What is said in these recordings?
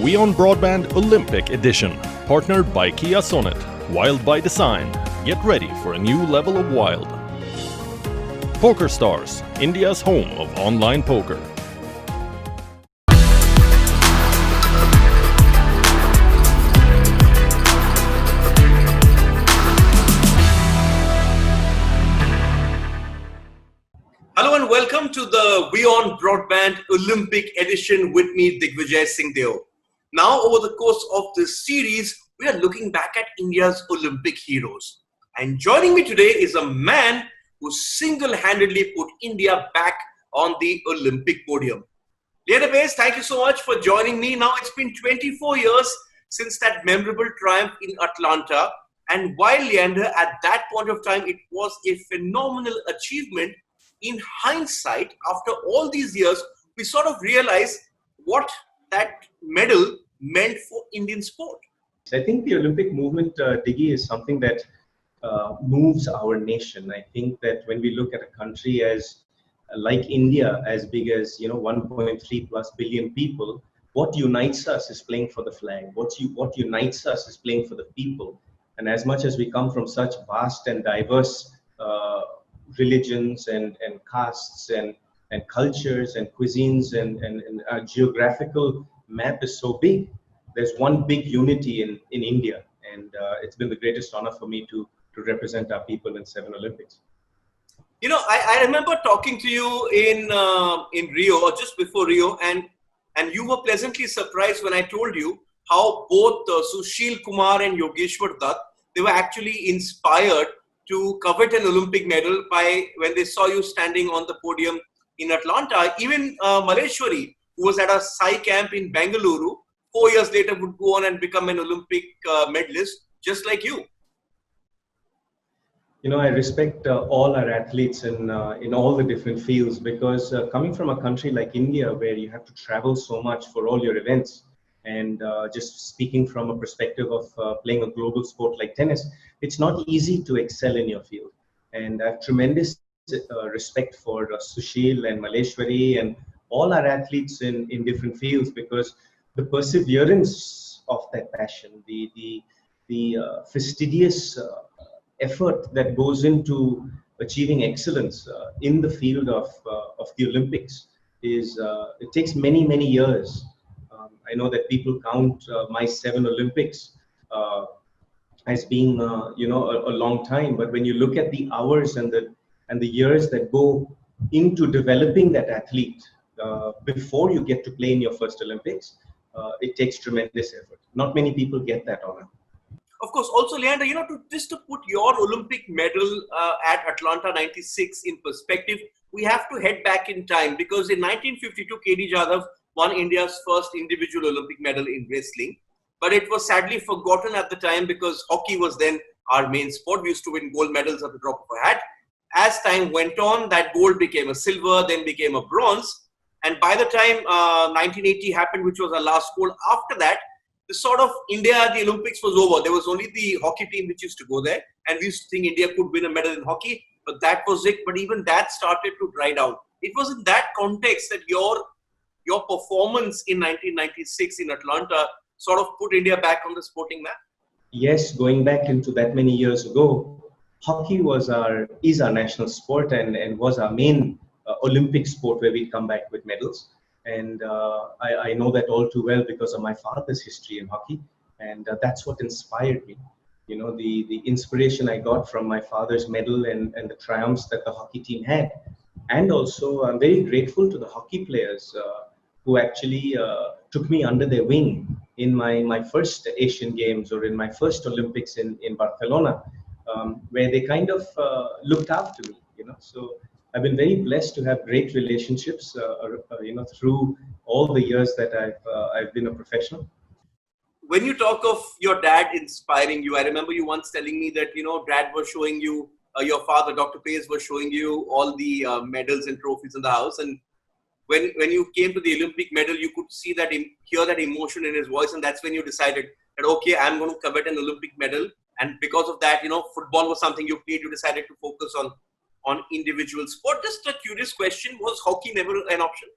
WION Broadband Olympic Edition, partnered by Kia Sonet. Wild by design. Get ready for a new level of wild. Poker Stars, India's home of online poker. Hello and welcome to the WION Broadband Olympic Edition with me, Digvijay Singh Deo. Now, over the course of this series, we are looking back at India's Olympic heroes. And joining me today is a man who single-handedly put India back on the Olympic podium. Leander Paes, thank you so much for joining me. Now, it's been 24 years since that memorable triumph in Atlanta. And while Leander, at that point of time, it was a phenomenal achievement, in hindsight, after all these years, we sort of realize what that medal meant for Indian sport. I think the Olympic movement, Diggy, is something that moves our nation. I think that when we look at a country as like India, as big as 1.3 plus billion people, what unites us is playing for the flag. What unites us is playing for the people. And as much as we come from such vast and diverse religions and castes and cultures and cuisines and our geographical map is so big, there's one big unity in India, and it's been the greatest honor for me to represent our people in 7 Olympics. You know, I remember talking to you in Rio, or just before Rio, and you were pleasantly surprised when I told you how both Sushil Kumar and Yogeshwar Dutt, they were actually inspired to covet an Olympic medal by when they saw you standing on the podium in Atlanta. Even Maleshwari, who was at a Sai camp in Bengaluru, 4 years later would go on and become an Olympic medalist, just like you. I respect all our athletes in all the different fields, because coming from a country like India, where you have to travel so much for all your events, and just speaking from a perspective of playing a global sport like tennis, it's not easy to excel in your field. And I have tremendous respect for Sushil and Maleshwari and all our athletes in different fields, because the perseverance of that passion, the fastidious effort that goes into achieving excellence in the field of the Olympics is it takes many years. I know that people count my 7 Olympics as being a long time, but when you look at the hours and the years that go into developing that athlete before you get to play in your first Olympics, it takes tremendous effort. Not many people get that honor. Of course, also Leander, to put your Olympic medal at Atlanta 96 in perspective, we have to head back in time, because in 1952, KD Jadhav won India's first individual Olympic medal in wrestling. But it was sadly forgotten at the time, because hockey was then our main sport. We used to win gold medals at the drop of a hat. As time went on, that gold became a silver, then became a bronze. And by the time 1980 happened, which was our last gold, after that, the sort of India, the Olympics was over. There was only the hockey team which used to go there. And we used to think India could win a medal in hockey, but that was it. But even that started to dry down. It was in that context that your performance in 1996 in Atlanta sort of put India back on the sporting map? Yes, going back into that many years ago, hockey is our national sport and was our main Olympic sport where we come back with medals. And I know that all too well because of my father's history in hockey. And that's what inspired me. The inspiration I got from my father's medal and the triumphs that the hockey team had. And also, I'm very grateful to the hockey players who actually took me under their wing in my first Asian Games or in my first Olympics in Barcelona, where they kind of looked after me, So I've been very blessed to have great relationships, through all the years that I've been a professional. When you talk of your dad inspiring you, I remember you once telling me that, Dad was showing you, your father, Dr. Paes, was showing you all the medals and trophies in the house. And when you came to the Olympic medal, you could hear that emotion in his voice. And that's when you decided that, okay, I'm going to covet an Olympic medal. And because of that, football was something you played. You decided to focus on individual sport. Just a curious question, was hockey never an option?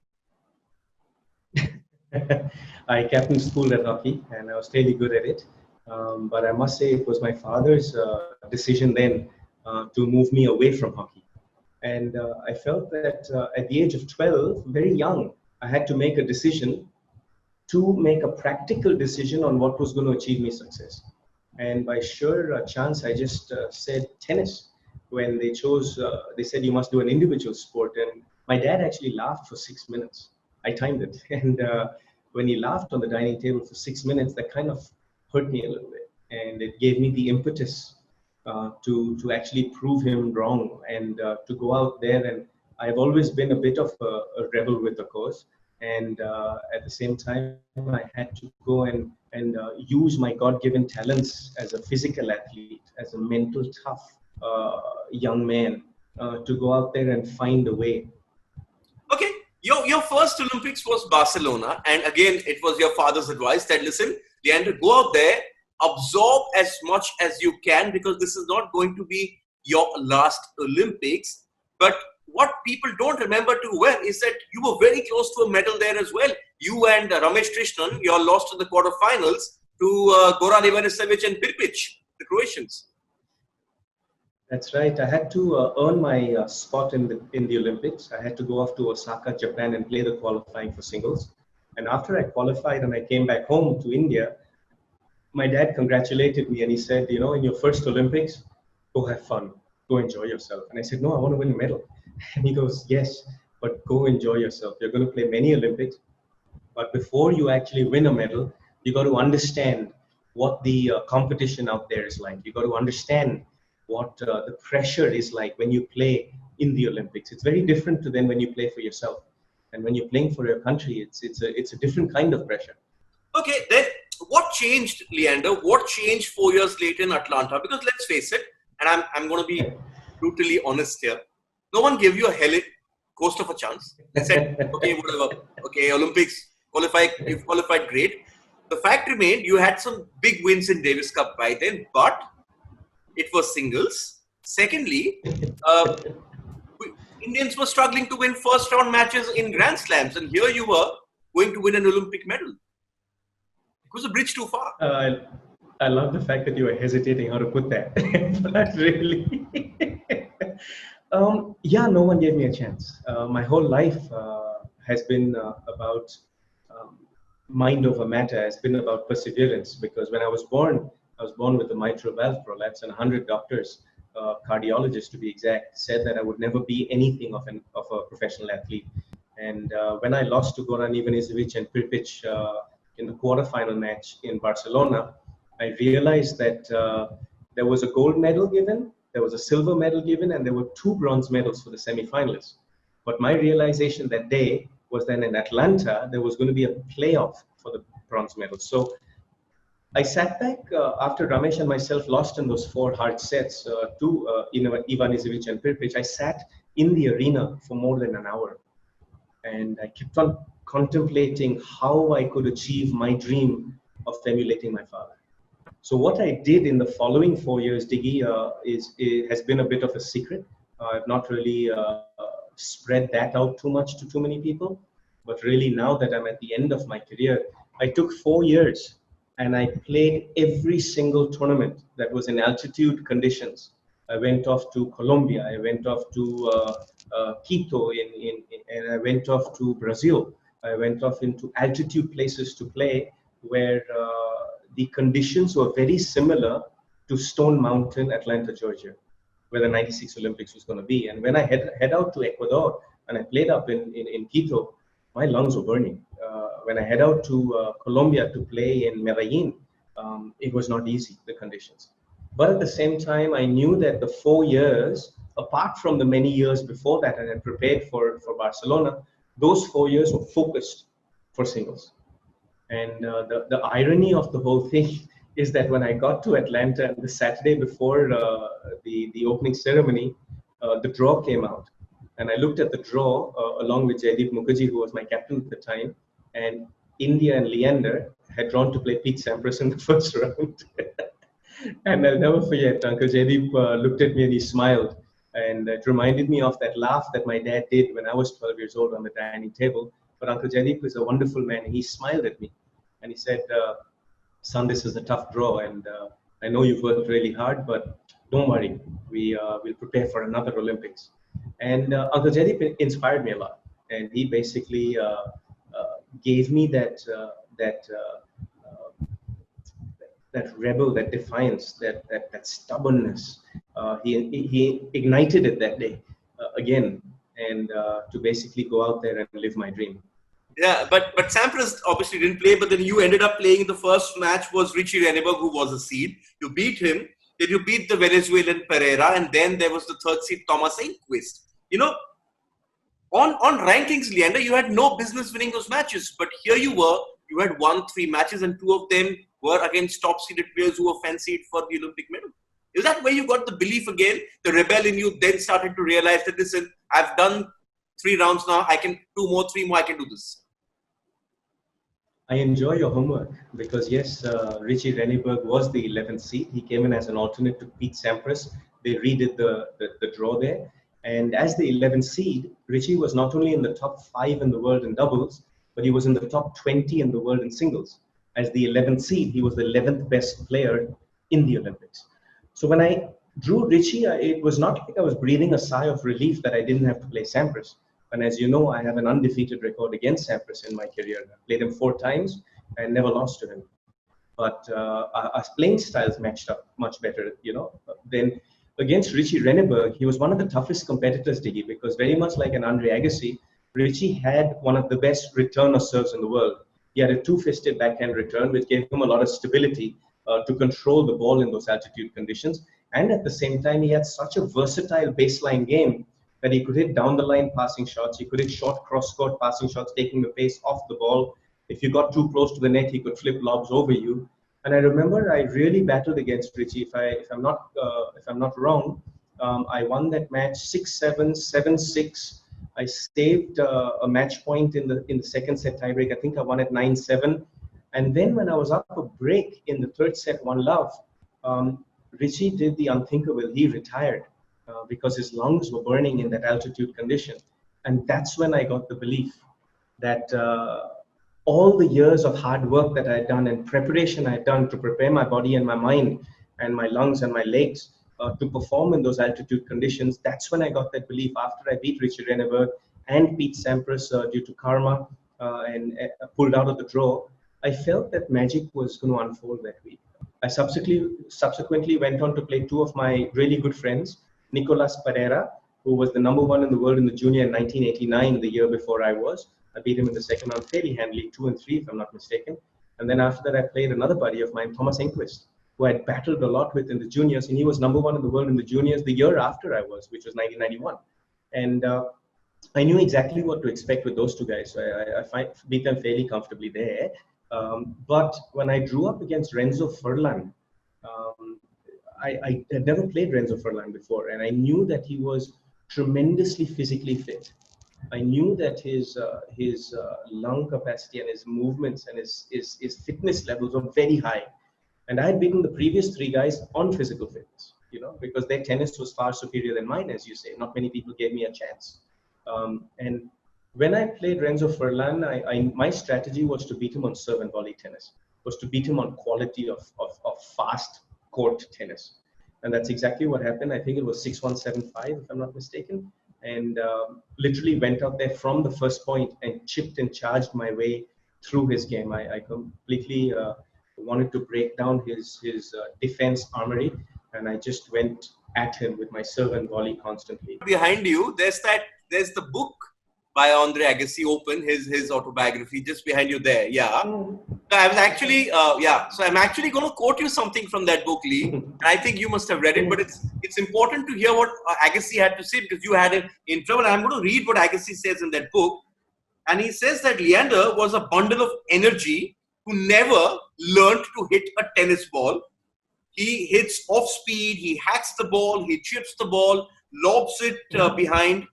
I captained school at hockey, and I was fairly good at it. But I must say, it was my father's decision then to move me away from hockey. And I felt that at the age of 12, very young, I had to make a decision, to make a practical decision on what was going to achieve me success. And by sheer chance, I just said tennis. When they chose, they said you must do an individual sport. And my dad actually laughed for 6 minutes. I timed it. And when he laughed on the dining table for 6 minutes, that kind of hurt me a little bit. And it gave me the impetus to actually prove him wrong and to go out there. And I've always been a bit of a rebel with the cause. And at the same time, I had to go and use my God-given talents as a physical athlete, as a mental tough young man, to go out there and find a way. Okay, your first Olympics was Barcelona, and again, it was your father's advice that, listen, Leander, go out there, absorb as much as you can, because this is not going to be your last Olympics. But what people don't remember too well is that you were very close to a medal there as well. You and Ramesh Krishnan, you all lost in the quarterfinals to Goran Ivanisevic and Pirpic, the Croatians. That's right. I had to earn my spot in the Olympics. I had to go off to Osaka, Japan, and play the qualifying for singles. And after I qualified and I came back home to India, my dad congratulated me and he said, you know, in your first Olympics, go have fun, go enjoy yourself. And I said, no, I want to win a medal. And he goes, yes, but go enjoy yourself. You're going to play many Olympics, but before you actually win a medal, you got to understand what the competition out there is like. You got to understand what the pressure is like when you play in the Olympics. It's very different to then when you play for yourself. And when you're playing for your country, it's a different kind of pressure. Okay, then what changed, Leander? What changed 4 years later in Atlanta? Because let's face it, and I'm going to be brutally honest here, no one gave you a ghost of a chance. They said, okay, whatever. Okay, Olympics, you've qualified, great. The fact remained, you had some big wins in Davis Cup by then, but it was singles. Secondly, Indians were struggling to win first round matches in Grand Slams, and here you were going to win an Olympic medal. It was a bridge too far. I love the fact that you were hesitating how to put that. But really, yeah, no one gave me a chance. My whole life has been about mind over matter. It's been about perseverance, because when I was born with a mitral valve prolapse, and 100 doctors, cardiologists to be exact, said that I would never be anything of a professional athlete. And when I lost to Goran Ivanisevic and Pirpic in the quarterfinal match in Barcelona, I realized that there was a gold medal given, there was a silver medal given, and there were 2 bronze medals for the semi-finalists. But my realization that day was that in Atlanta, there was going to be a playoff for the bronze medal. So I sat back after Ramesh and myself lost in those 4 hard sets to Ivanisevic and Pirpic. I sat in the arena for more than an hour. And I kept on contemplating how I could achieve my dream of emulating my father. So what I did in the following 4 years, Diggy, has been a bit of a secret. I've not really spread that out too much to too many people. But really, now that I'm at the end of my career, I took 4 years and I played every single tournament that was in altitude conditions. I went off to Colombia, I went off to Quito, and I went off to Brazil. I went off into altitude places to play where the conditions were very similar to Stone Mountain, Atlanta, Georgia, where the 96 Olympics was going to be. And when I head out to Ecuador and I played up in Quito, my lungs were burning. When I head out to Colombia to play in Medellin, it was not easy, the conditions. But at the same time, I knew that the 4 years, apart from the many years before that, I had prepared for Barcelona, those 4 years were focused for singles. And the irony of the whole thing is that when I got to Atlanta the Saturday before the opening ceremony, the draw came out. And I looked at the draw along with Jaideep Mukherjee, who was my captain at the time, and India and Leander had drawn to play Pete Sampras in the first round. And I'll never forget, Uncle Jaideep looked at me and he smiled. And it reminded me of that laugh that my dad did when I was 12 years old on the dining table. But Uncle Jaideep is a wonderful man. And he smiled at me and he said, son, this is a tough draw. And I know you've worked really hard, but don't worry. We'll prepare for another Olympics. And Uncle Jaideep inspired me a lot. And he basically gave me that rebel, that defiance, that stubbornness. He ignited it that day again, and to basically go out there and live my dream. Yeah, but Sampras obviously didn't play, but then you ended up playing. The first match was Richie Renneberg, who was a seed. You beat him, then you beat the Venezuelan Pereira, and then there was the third seed, Thomas Enquist. You know, on rankings, Leander, you had no business winning those matches, but here you were, you had won 3 matches, and 2 of them were against top-seeded players who were fancied for the Olympic medal. Is that where you got the belief again? The rebel in you then started to realize that, listen, I've done 3 rounds now, I can 2 more, 3 more, I can do this. I enjoy your homework because yes, Richie Renneberg was the 11th seed. He came in as an alternate to Pete Sampras. They redid the draw there. And as the 11th seed, Richie was not only in the top 5 in the world in doubles, but he was in the top 20 in the world in singles. As the 11th seed, he was the 11th best player in the Olympics. So when I drew Richie, it was not like I was breathing a sigh of relief that I didn't have to play Sampras. And as you know, I have an undefeated record against Sampras in my career. I played him 4 times and never lost to him. But our playing styles matched up much better, you know. Then against Richie Renneberg, he was one of the toughest competitors, Diggy, because very much like an Andre Agassi, Richie had one of the best returner serves in the world. He had a 2-fisted backhand return, which gave him a lot of stability to control the ball in those altitude conditions. And at the same time, he had such a versatile baseline game that he could hit down the line passing shots. He could hit short cross-court passing shots, taking the pace off the ball. If you got too close to the net, he could flip lobs over you. And I remember I really battled against Richie. If I'm not wrong, I won that match 6-7, 7-6. I saved a match point in the second set tiebreak. I think I won at 9-7. And then when I was up a break in the third set, 1-love, Richie did the unthinkable. He retired because his lungs were burning in that altitude condition. And that's when I got the belief that all the years of hard work that I had done and preparation I had done to prepare my body and my mind and my lungs and my legs to perform in those altitude conditions, that's when I got that belief after I beat Richie Renneberg and Pete Sampras due to karma and pulled out of the draw. I felt that magic was going to unfold that week. I subsequently went on to play 2 of my really good friends, Nicolas Pereira, who was the #1 in the world in the junior in 1989, the year before I was. I beat him in the second round fairly handily, 2 and 3, if I'm not mistaken. And then after that, I played another buddy of mine, Thomas Enquist, who I'd battled a lot with in the juniors. And he was #1 in the world in the juniors the year after I was, which was 1991. And I knew exactly what to expect with those 2 guys. So I beat them fairly comfortably there. But when I drew up against Renzo Furlan, I had never played Renzo Furlan before. And I knew that he was tremendously physically fit. I knew that his lung capacity and his movements and his fitness levels were very high. And I had beaten the previous 3 guys on physical fitness, you know, because their tennis was far superior than mine, as you say. Not many people gave me a chance. And when I played Renzo Furlan, my strategy was to beat him on serve and volley tennis, was to beat him on quality of fast court tennis. And that's exactly what happened. I think it was 6-1, 7-5, if I'm not mistaken. And literally went out there from the first point and chipped and charged my way through his game. I completely wanted to break down his defense armory, and I just went at him with my serve and volley constantly. Behind you, there's the book by Andre Agassi, Open, his autobiography, just behind you there. Yeah. So I was actually, So I'm actually going to quote you something from that book, Lee. And I think you must have read it, but it's important to hear what Agassi had to say because you had an intro. And I'm going to read what Agassi says in that book. And he says that Leander was a bundle of energy who never learned to hit a tennis ball. He hits off speed, he hacks the ball, he chips the ball, lobs it behind.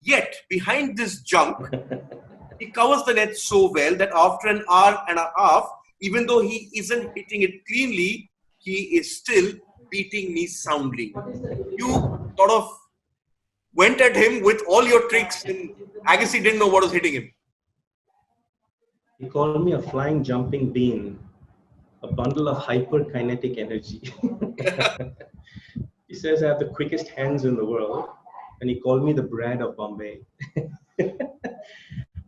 Yet, behind this junk, he covers the net so well that after an hour and a half, even though he isn't hitting it cleanly, he is still beating me soundly. You sort of went at him with all your tricks and Agassi didn't know what was hitting him. He called me a flying jumping bean, a bundle of hyperkinetic energy. He says I have the quickest hands in the world, and he called me the Brad of Bombay.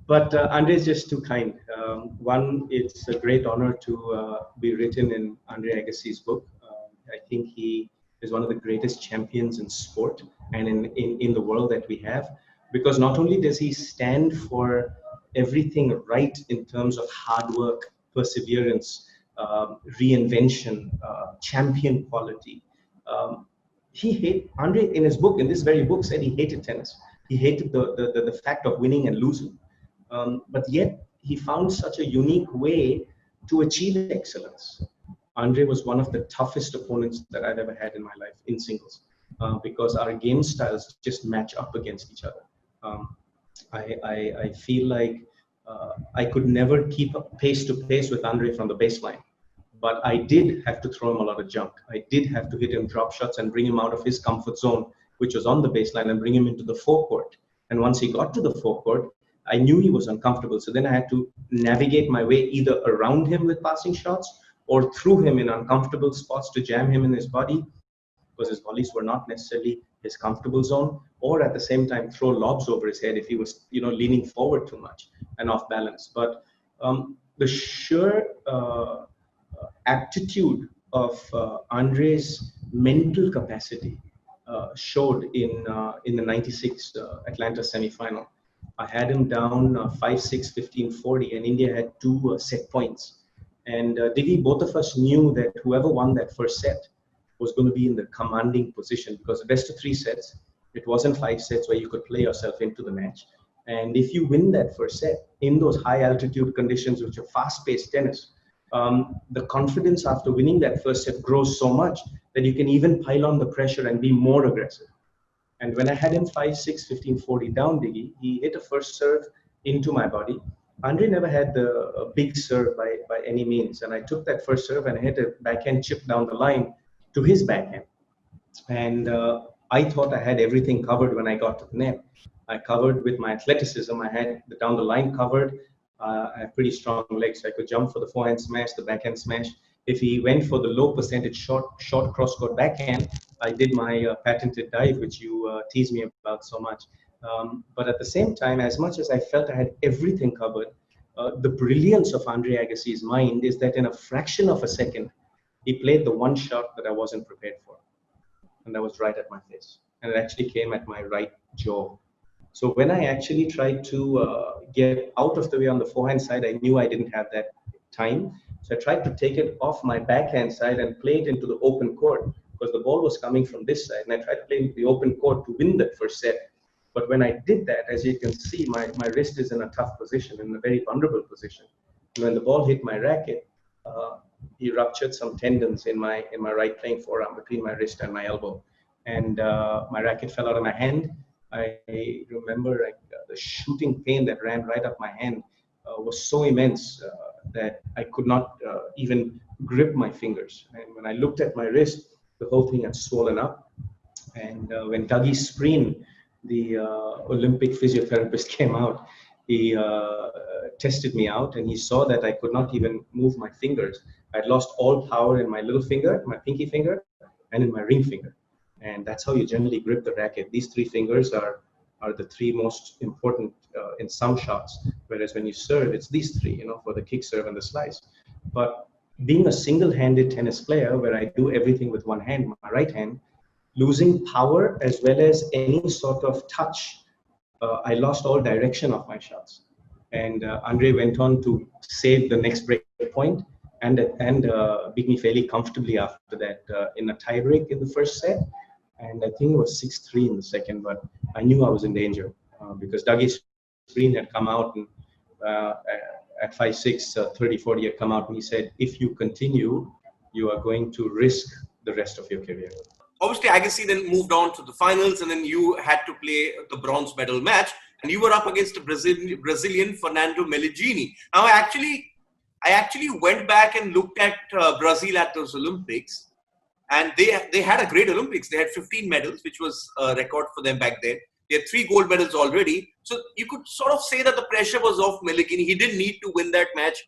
But Andre is just too kind. One, it's a great honor to be written in Andre Agassi's book. I think he is one of the greatest champions in sport and in the world that we have, because not only does he stand for everything right in terms of hard work, perseverance, reinvention, champion quality. Andre in his book, in this very book, said he hated tennis. He hated the fact of winning and losing. But yet he found such a unique way to achieve excellence. Andre was one of the toughest opponents that I've ever had in my life in singles, because our game styles just match up against each other. I feel like I could never keep up pace to pace with Andre from the baseline, but I did have to throw him a lot of junk. I did have to hit him drop shots and bring him out of his comfort zone, which was on the baseline, and bring him into the forecourt. And once he got to the forecourt, I knew he was uncomfortable. So then I had to navigate my way either around him with passing shots or through him in uncomfortable spots to jam him in his body, because his volleys were not necessarily his comfortable zone, or at the same time throw lobs over his head if he was, leaning forward too much and off balance. But the sheer aptitude of Andre's mental capacity showed in the '96 Atlanta semifinal. I had him down 5-6, 15-40, and India had 2 set points. And Diggy, both of us knew that whoever won that first set was going to be in the commanding position, because the best of 3 sets, it wasn't 5 sets where you could play yourself into the match. And if you win that first set in those high altitude conditions, which are fast-paced tennis, the confidence after winning that first set grows so much that you can even pile on the pressure and be more aggressive. And when I had him 5-6, 15-40 down, Diggy, he hit a first serve into my body. Andre never had the big serve by any means. And I took that first serve and I hit a backhand chip down the line to his backhand. And I thought I had everything covered when I got to the net. I covered with my athleticism. I had the down the line covered. I have pretty strong legs. I could jump for the forehand smash, the backhand smash. If he went for the low percentage short cross-court backhand, I did my patented dive, which you tease me about so much. But at the same time, as much as I felt I had everything covered, the brilliance of Andre Agassi's mind is that in a fraction of a second, he played the one shot that I wasn't prepared for. And that was right at my face. And it actually came at my right jaw. So when I actually tried to get out of the way on the forehand side, I knew I didn't have that time. So I tried to take it off my backhand side and play it into the open court, because the ball was coming from this side. And I tried to play into the open court to win that first set. But when I did that, as you can see, my wrist is in a tough position, in a very vulnerable position. And when the ball hit my racket, he ruptured some tendons in my right playing forearm between my wrist and my elbow. And my racket fell out of my hand. I remember the shooting pain that ran right up my hand was so immense that I could not even grip my fingers. And when I looked at my wrist, the whole thing had swollen up. And when Dougie Spreen, the Olympic physiotherapist, came out, he tested me out and he saw that I could not even move my fingers. I'd lost all power in my little finger, my pinky finger, and in my ring finger. And that's how you generally grip the racket. These 3 fingers are the 3 most important in some shots. Whereas when you serve, it's these 3, for the kick, serve, and the slice. But being a single-handed tennis player, where I do everything with one hand, my right hand, losing power as well as any sort of touch, I lost all direction of my shots. And Andre went on to save the next break point and beat me fairly comfortably after that in a tie break in the first set. And I think it was 6-3 in the second, but I knew I was in danger because Dougie Spreen had come out and at 5-6, 30-40 had come out and he said, if you continue, you are going to risk the rest of your career. Obviously, Agassi then moved on to the finals, and then you had to play the bronze medal match, and you were up against a Brazilian Fernando Meligini. Now, I actually went back and looked at Brazil at those Olympics, and they had a great Olympics. They had 15 medals, which was a record for them back then. He had 3 gold medals already. So you could sort of say that the pressure was off Meligini. He didn't need to win that match.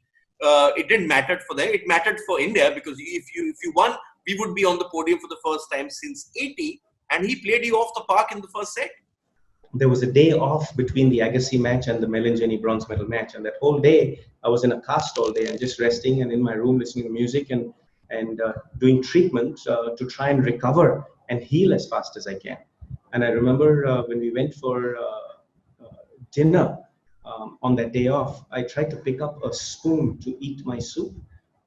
It didn't matter for them. It mattered for India because if you won, we would be on the podium for the first time since '80. And he played you off the park in the first set. There was a day off between the Agassi match and the Meligini bronze medal match, and that whole day I was in a cast all day and just resting and in my room listening to music and doing treatment to try and recover and heal as fast as I can. And I remember when we went for dinner on that day off, I tried to pick up a spoon to eat my soup,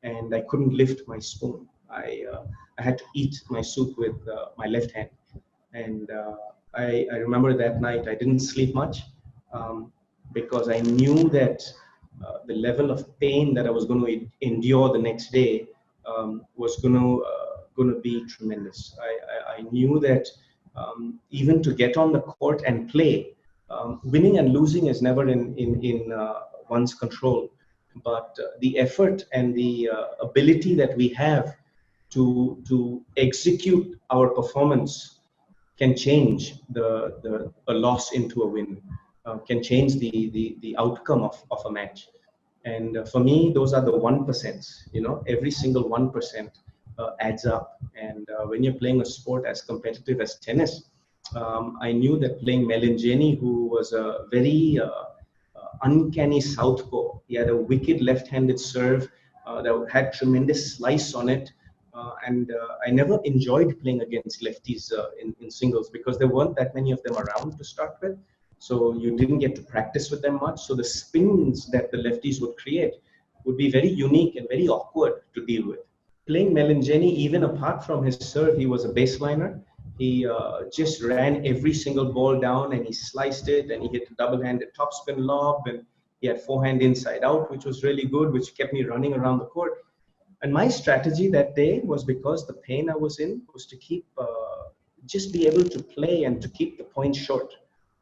and I couldn't lift my spoon. I had to eat my soup with my left hand. And I remember that night I didn't sleep much because I knew that the level of pain that I was going to endure the next day was going to be tremendous. I knew that even to get on the court and play, winning and losing is never in one's control, but the effort and the ability that we have to execute our performance can change a loss into a win, can change the outcome of a match. And for me, those are the 1%. Every single 1% adds up. And when you're playing a sport as competitive as tennis, I knew that playing Meligini, who was a very uncanny southpaw, he had a wicked left-handed serve that had tremendous slice on it. I never enjoyed playing against lefties in singles because there weren't that many of them around to start with. So you didn't get to practice with them much. So the spins that the lefties would create would be very unique and very awkward to deal with. Playing Meligini, even apart from his serve, he was a baseliner. He just ran every single ball down and he sliced it and he hit a double-handed topspin lob and he had forehand inside out, which was really good, which kept me running around the court. And my strategy that day was, because the pain I was in, was to keep, just be able to play and to keep the points short.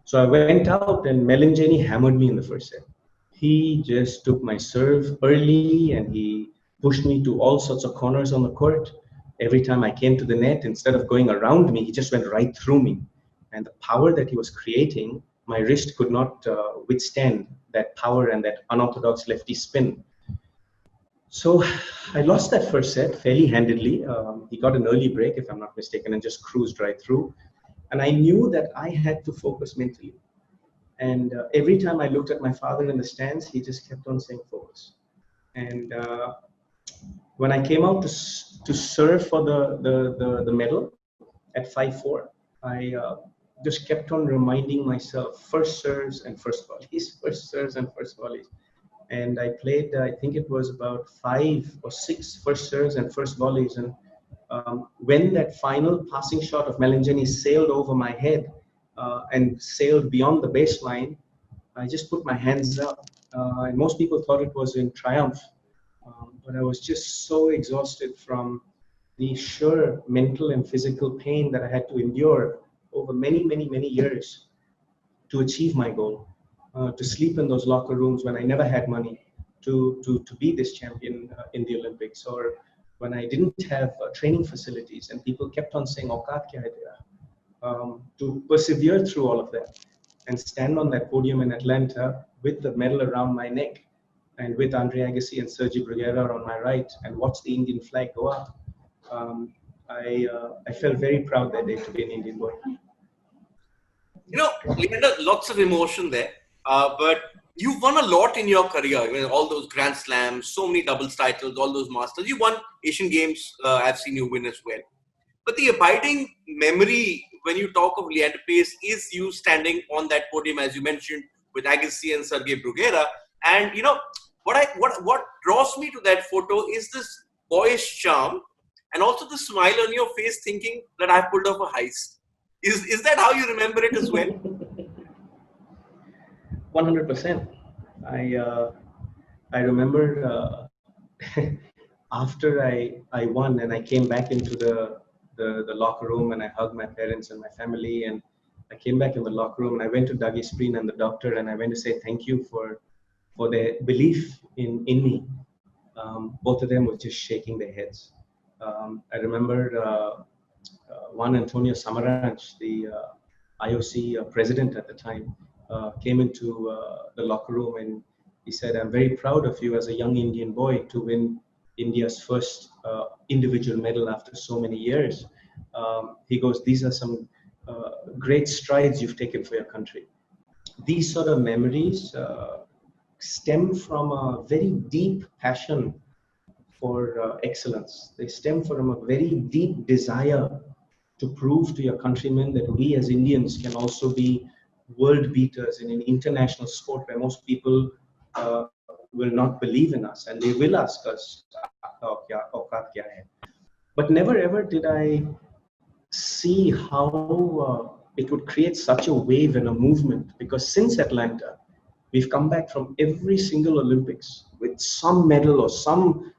So I went out and Meligini hammered me in the first set. He just took my serve early and he pushed me to all sorts of corners on the court. Every time I came to the net, instead of going around me, he just went right through me. And the power that he was creating, my wrist could not withstand that power and that unorthodox lefty spin. So I lost that first set fairly handedly. He got an early break, if I'm not mistaken, and just cruised right through. And I knew that I had to focus mentally. And every time I looked at my father in the stands, he just kept on saying focus. And when I came out to serve for the medal at 5-4, I just kept on reminding myself, first serves and first volleys, first serves and first volleys. And I played, I think it was about 5 or 6 first serves and first volleys. And when that final passing shot of Meligini sailed over my head and sailed beyond the baseline, I just put my hands up. And most people thought it was in triumph. But I was just so exhausted from the sheer mental and physical pain that I had to endure over many, many, many years to achieve my goal. To sleep in those locker rooms when I never had money, to be this champion in the Olympics, or when I didn't have training facilities and people kept on saying, "Auqaat kya hai tera?" To persevere through all of that and stand on that podium in Atlanta with the medal around my neck and with Andre Agassi and Sergi Bruguera on my right and watch the Indian flag go up. I felt very proud that day to be an Indian boy. Leander, lots of emotion there. But you've won a lot in your career. I mean, all those Grand Slams, so many doubles titles, all those Masters. You won Asian Games. I've seen you win as well. But the abiding memory when you talk of Leander Paes is you standing on that podium, as you mentioned, with Agassi and Sergei Bruguera. And what draws me to that photo is this boyish charm and also the smile on your face, thinking that I pulled off a heist. Is that how you remember it as well? 100%. I remember after I won and I came back into the locker room and I hugged my parents and my family, and I came back in the locker room and I went to Dougie Spreen and the doctor and I went to say thank you for their belief in me. Both of them were just shaking their heads. I remember Juan Antonio Samaranch, the IOC president at the time, came into the locker room and he said, "I'm very proud of you as a young Indian boy to win India's first individual medal after so many years." He goes, "These are some great strides you've taken for your country." These sort of memories stem from a very deep passion for excellence. They stem from a very deep desire to prove to your countrymen that we as Indians can also be world beaters in an international sport where most people will not believe in us and they will ask us, "Aapka औकात क्या है?" But never ever did I see how it would create such a wave and a movement, because since Atlanta, we've come back from every single Olympics with some medal or some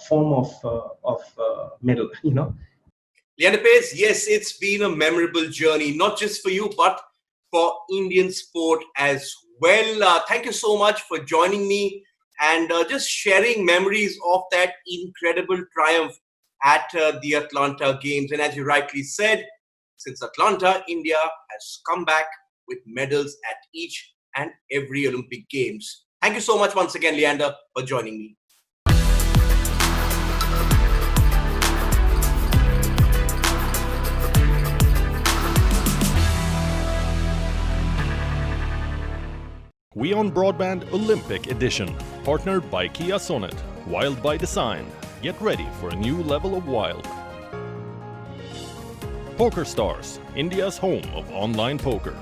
form of medal, you know. Leander Paes, yes, it's been a memorable journey, not just for you, but for Indian sport as well. Thank you so much for joining me and just sharing memories of that incredible triumph at the Atlanta Games. And as you rightly said, since Atlanta, India has come back with medals at each and every Olympic Games. Thank you so much once again, Leander, for joining me. WION Broadband Olympic Edition, partnered by Kia Sonet, Wild by Design. Get ready for a new level of wild. PokerStars, India's home of online poker.